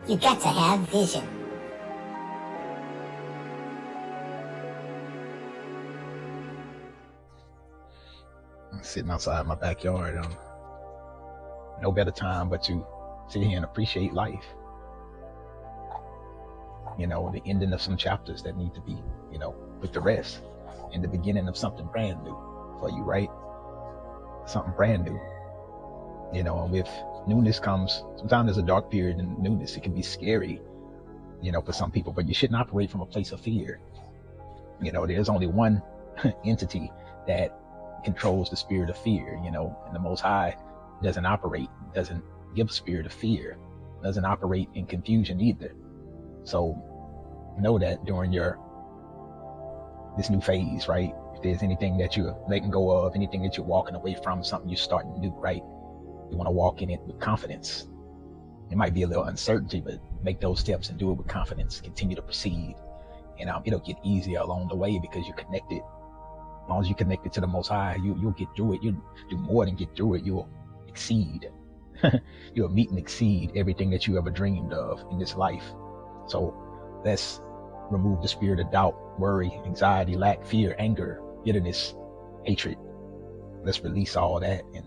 You got to have vision. I'm sitting outside my backyard. No better time but to sit here and appreciate life. The ending of some chapters that need to be, put to rest, and the beginning of something brand new for you, right? Something brand new. And with newness comes, sometimes there's a dark period in newness. It can be scary, for some people, but you shouldn't operate from a place of fear. There's only one entity that controls the spirit of fear, and the Most High doesn't give a spirit of fear, doesn't operate in confusion either. So know that during this new phase, right? If there's anything that you're letting go of, anything that you're walking away from, something you're starting new, right? You want to walk in it with confidence. It might be a little uncertainty, but make those steps and do it with confidence. Continue to proceed, and it'll get easier along the way because you're connected. As long as you're connected to the Most High, you'll get through it. You'll do more than get through it. You'll exceed. You'll meet and exceed everything that you ever dreamed of in this life. So let's remove the spirit of doubt, worry, anxiety, lack, fear, anger, bitterness, hatred. Let's release all that and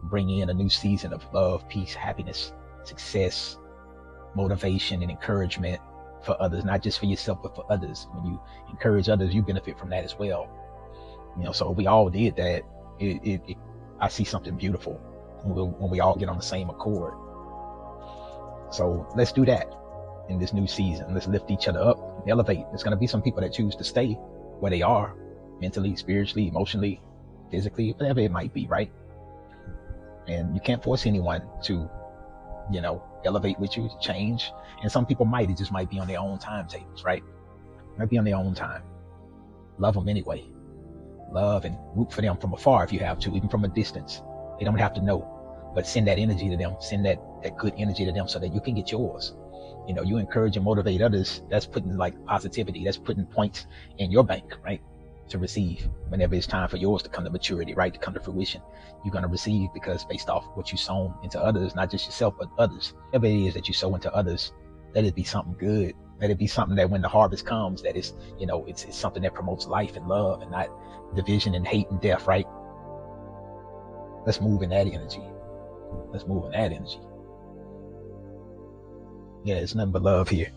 bring in a new season of love, peace, happiness, success, motivation, and encouragement for others, not just for yourself, but for others. When you encourage others, you benefit from that as well. So we all did that. I see something beautiful when we all get on the same accord. So let's do that in this new season. Let's lift each other up and elevate. There's going to be some people that choose to stay where they are, mentally, spiritually, emotionally, physically, whatever it might be, right? And you can't force anyone to, elevate with you, change. And some people might, it just might be on their own timetables, right? Might be on their own time. Love them anyway. Love and root for them from afar if you have to, even from a distance. They don't have to know, but send that energy to them, send that good energy to them so that you can get yours. You encourage and motivate others. That's putting like positivity, that's putting points in your bank, right? To receive whenever it's time for yours to come to maturity, right? To come to fruition. You're going to receive because based off what you sown into others, not just yourself, but others. Whatever it is that you sow into others, let it be something good. Let it be something that when the harvest comes, that is, it's something that promotes life and love and not division and hate and death, right? Let's move in that energy. Let's move in that energy. Yeah, it's nothing but love here.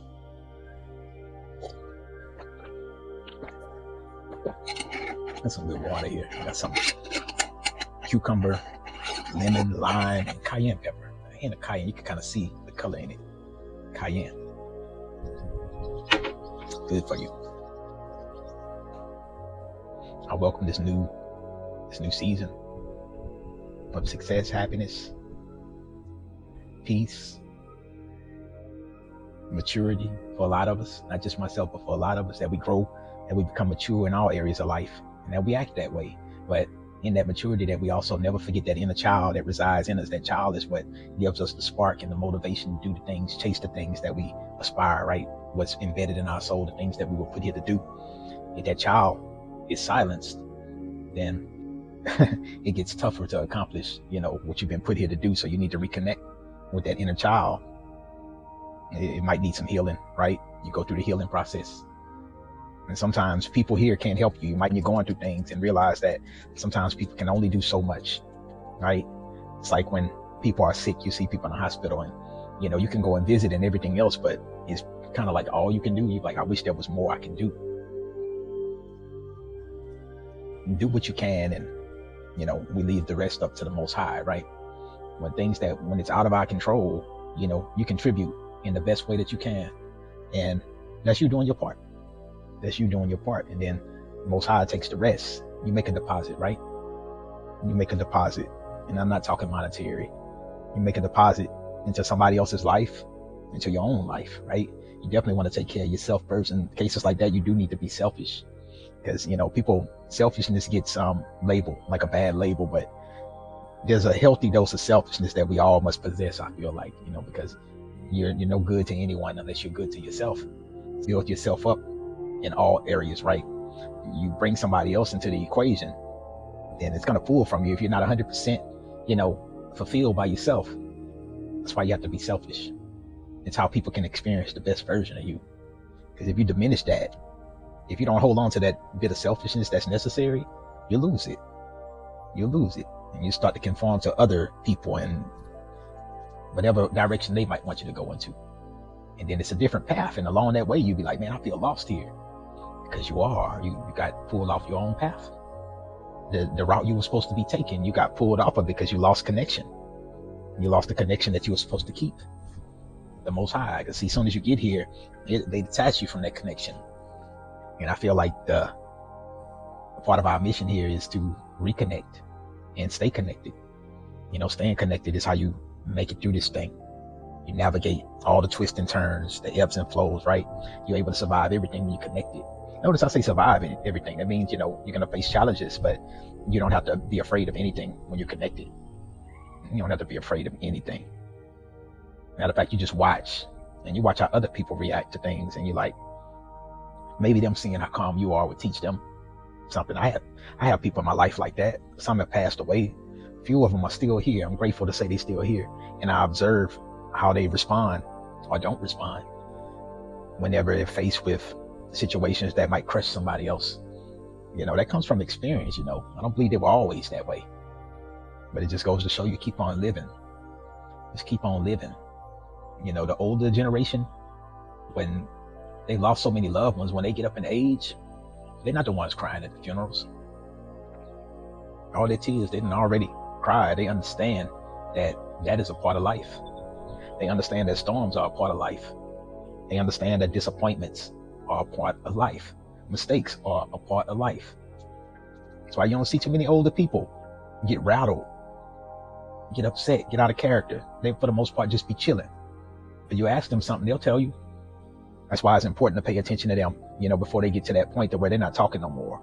Got some good water here. I got some cucumber, lemon, lime, and cayenne pepper. And a cayenne, you can kind of see the color in it. Cayenne. Good for you. I welcome this new season of success, happiness, peace, maturity for a lot of us, not just myself, but for a lot of us, that we grow, that we become mature in all areas of life, and that we act that way. But in that maturity, that we also never forget that inner child that resides in us. That child is what gives us the spark and the motivation to do the things, chase the things that we aspire, right? What's embedded in our soul, the things that we were put here to do. If that child is silenced, then it gets tougher to accomplish, what you've been put here to do. So you need to reconnect with that inner child. It might need some healing, right? You go through the healing process. And sometimes people here can't help you. You might be going through things and realize that sometimes people can only do so much, right? It's like when people are sick, you see people in the hospital and, you can go and visit and everything else, but it's kind of like all you can do. You're like, I wish there was more I can do. Do what you can, and, we leave the rest up to the Most High, right? When it's out of our control, you contribute in the best way that you can. And that's you doing your part. And then the Most High takes the rest. You make a deposit, right? You make a deposit. And I'm not talking monetary. You make a deposit into somebody else's life, into your own life, right? You definitely want to take care of yourself first. In cases like that, you do need to be selfish. Because, selfishness gets labeled like a bad label, but there's a healthy dose of selfishness that we all must possess, I feel like, because you're no good to anyone unless you're good to yourself. Build yourself up in all areas, right? You bring somebody else into the equation, then it's going to pull from you if you're not 100%, fulfilled by yourself. That's why you have to be selfish. It's how people can experience the best version of you. Because if you diminish that, if you don't hold on to that bit of selfishness that's necessary, you lose it. You'll lose it. And you start to conform to other people and whatever direction they might want you to go into. And then it's a different path. And along that way, you'll be like, man, I feel lost here. Because you are. You got pulled off your own path. The route you were supposed to be taking, you got pulled off of because you lost connection. You lost the connection that you were supposed to keep. The Most High. Because see, as soon as you get here, they detach you from that connection. And I feel like the part of our mission here is to reconnect and stay connected. Staying connected is how you make it through this thing. You navigate all the twists and turns, the ebbs and flows, right? You're able to survive everything when you're connected. Notice I say survive everything. That means, you're going to face challenges, but you don't have to be afraid of anything when you're connected. You don't have to be afraid of anything. Matter of fact, you just watch, and you watch how other people react to things, and you're like, maybe them seeing how calm you are would teach them something. I have people in my life like that. Some have passed away. A few of them are still here. I'm grateful to say they're still here. And I observe how they respond or don't respond whenever they're faced with situations that might crush somebody else. That comes from experience. I don't believe they were always that way, but it just goes to show you keep on living. Just keep on living. The older generation, when they lost so many loved ones, when they get up in age, they're not the ones crying at the funerals. All their tears, they didn't already cry. They understand that is a part of life. They understand that storms are a part of life. They understand that disappointments are a part of life. Mistakes are a part of life. That's why you don't see too many older people get rattled, get upset, get out of character. They, for the most part, just be chilling. But you ask them something, they'll tell you. That's why it's important to pay attention to them, before they get to that point to where they're not talking no more.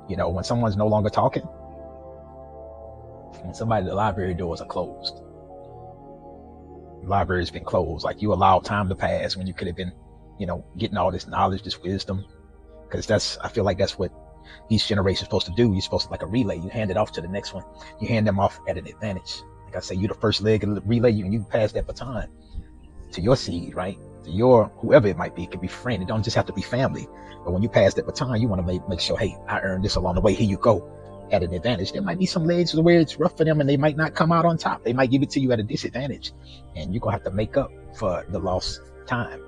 When someone's no longer talking, when the library doors are closed. The library's been closed. Like, you allow time to pass when you could have been, getting all this knowledge, this wisdom. Because I feel like that's what each generation is supposed to do. You're supposed to, like a relay, you hand it off to the next one. You hand them off at an advantage. Like I say, you're the first leg of the relay, you pass that baton to your seed, right? To your, whoever it might be. It could be friend. It don't just have to be family. But when you pass that baton, you want to make sure, hey, I earned this along the way. Here you go. At an advantage. There might be some legs where it's rough for them and they might not come out on top. They might give it to you at a disadvantage, and you're gonna have to make up for the lost time.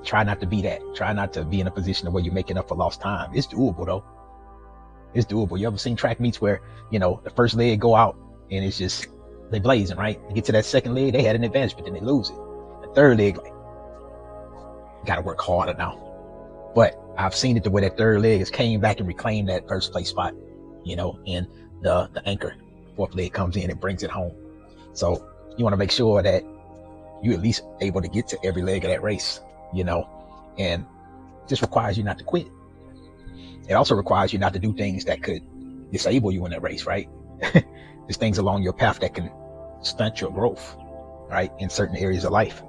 Try not to be that. Try not to be in a position where you're making up for lost time. It's doable though. It's doable. You ever seen track meets where, the first leg go out and it's just, they blazing, right? You get to that second leg, they had an advantage, but then they lose it. The third leg, like, gotta work harder now. But I've seen it to where that third leg has came back and reclaimed that first place spot, and the anchor. Fourth leg comes in and brings it home. So you want to make sure that you at least able to get to every leg of that race, and just requires you not to quit. It also requires you not to do things that could disable you in that race, right? There's things along your path that can stunt your growth, right? In certain areas of life.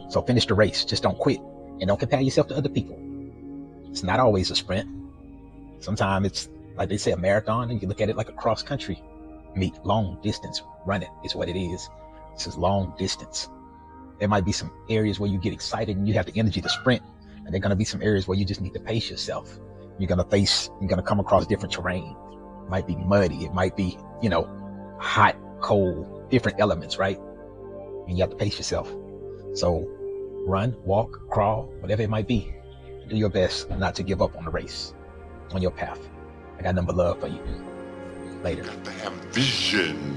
So finish the race. Just don't quit. And don't compare yourself to other people. It's not always a sprint. Sometimes it's, like they say, a marathon, and you look at it like a cross country meet. Long distance running is what it is. This is long distance. There might be some areas where you get excited and you have the energy to sprint. And there are going to be some areas where you just need to pace yourself. You're going to come across different terrain. It might be muddy. It might be, hot, cold, different elements, right? And you have to pace yourself. So run, walk, crawl, whatever it might be. Do your best not to give up on the race, on your path. I got nothing but love for you. Later. Got to have vision.